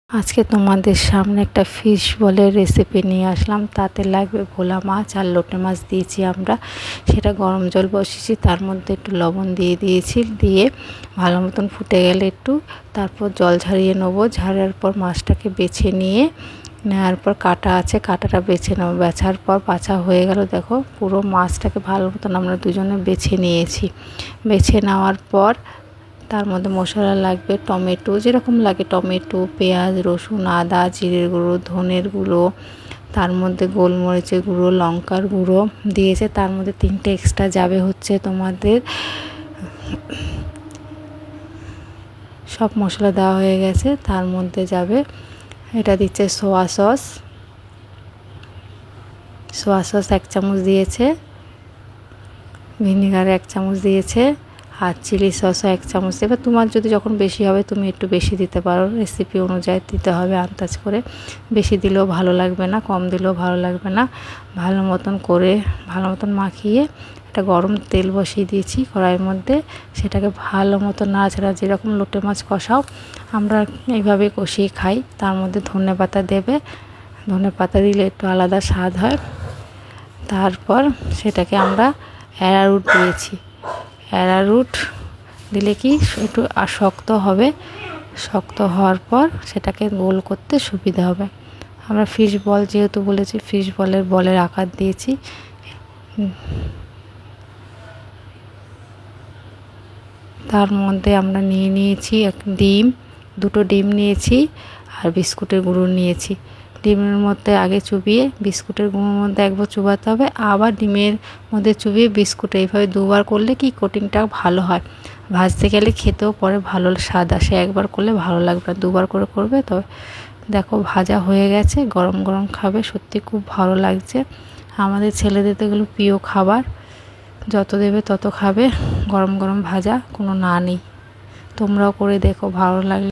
আজকে তোমাদের সামনে একটা ফিশ বলের রেসিপি নিয়ে আসলাম। তাতে লাগবে ভোলা মাছ আর লোটে মাছ দিয়েছি আমরা। সেটা গরম জল বসিয়েছি, তার মধ্যে একটু লবণ দিয়ে দিয়েছি, দিয়ে ভালো মতন ফুটে গেলে তারপর জল ঝরিয়ে নেবো। ঝরার পর মাছটাকে বেছে নেওয়ার পর কাটা আছে, কাটাটা বেছে নেবো। বেছার পর বাছা হয়ে গেল। দেখো পুরো মাছটাকে ভালো মতন আমরা দুজনে বেছে নিয়েছি। বেছে নেওয়ার পর তার মধ্যে মশলা লাগবে টমেটো, যেরকম লাগে টমেটো, পেঁয়াজ, রসুন, আদা, জিরের গুঁড়ো, ধনের গুঁড়ো, তার মধ্যে গোলমরিচের গুঁড়ো, লঙ্কার গুঁড়ো দিয়েছে। তার মধ্যে 3টে এক্সট্রা যাবে হচ্ছে তোমাদের, সব মশলা দেওয়া হয়ে গেছে। তার মধ্যে যাবে, এটা দিচ্ছে সোয়া সস 1 চামচ দিয়েছে, ভিনেগার 1 চামচ দিয়েছে, আর চিলি সসও 1 চামচ। এবার তোমার যদি যখন বেশি হবে তুমি একটু বেশি দিতে পারো, রেসিপি অনুযায়ী দিতে হবে আন্দাজ করে। বেশি দিলেও ভালো লাগবে না, কম দিলেও ভালো লাগবে না। ভালো মতন মাখিয়ে একটা গরম তেল বসিয়ে দিয়েছি কড়াইয়ের মধ্যে। সেটাকে ভালো মতো নাড়াচাড়া, যেরকম লোটে মাছ কষাও আমরা এইভাবে কষিয়ে খাই। তার মধ্যে ধনেপাতা দেবে, ধনেপাতা দিলে একটু আলাদা স্বাদ হয়। তারপর সেটাকে আমরা অ্যারারুট দিয়েছি। অ্যারারুট দিলে কি একটু শক্ত হবে, শক্ত হওয়ার পর সেটাকে গোল করতে সুবিধা হবে। আমরা ফিশ বল যেহেতু বলেছি, ফিশ বলের আকার দিয়েছি। তার মধ্যে আমরা নিয়েছি দুটো ডিম নিয়েছি, আর বিস্কুটের গুঁড়ো নিয়েছি। ডিমের মধ্যে আগে চুবিয়ে বিস্কুটের গুঁড়োর মধ্যে একবার চুবাতে হবে, আবার ডিমের মধ্যে চুবিয়ে বিস্কুট, এইভাবে দুবার করলে কি কোটিংটা ভালো হয়। ভাজতে গেলে খেতেও পরে ভালো স্বাদ আসে। একবার করলে ভালো লাগবে না, দুবার করে করবে। তবে দেখো ভাজা হয়ে গেছে, গরম গরম খাবে, সত্যি খুব ভালো লাগছে। আমাদের ছেলেদের তো এগুলো প্রিয় খাবার, যত দেবে তত খাবে। গরম গরম ভাজা, কোনো না নেই। তোমরাও করে দেখো, ভালো লাগলে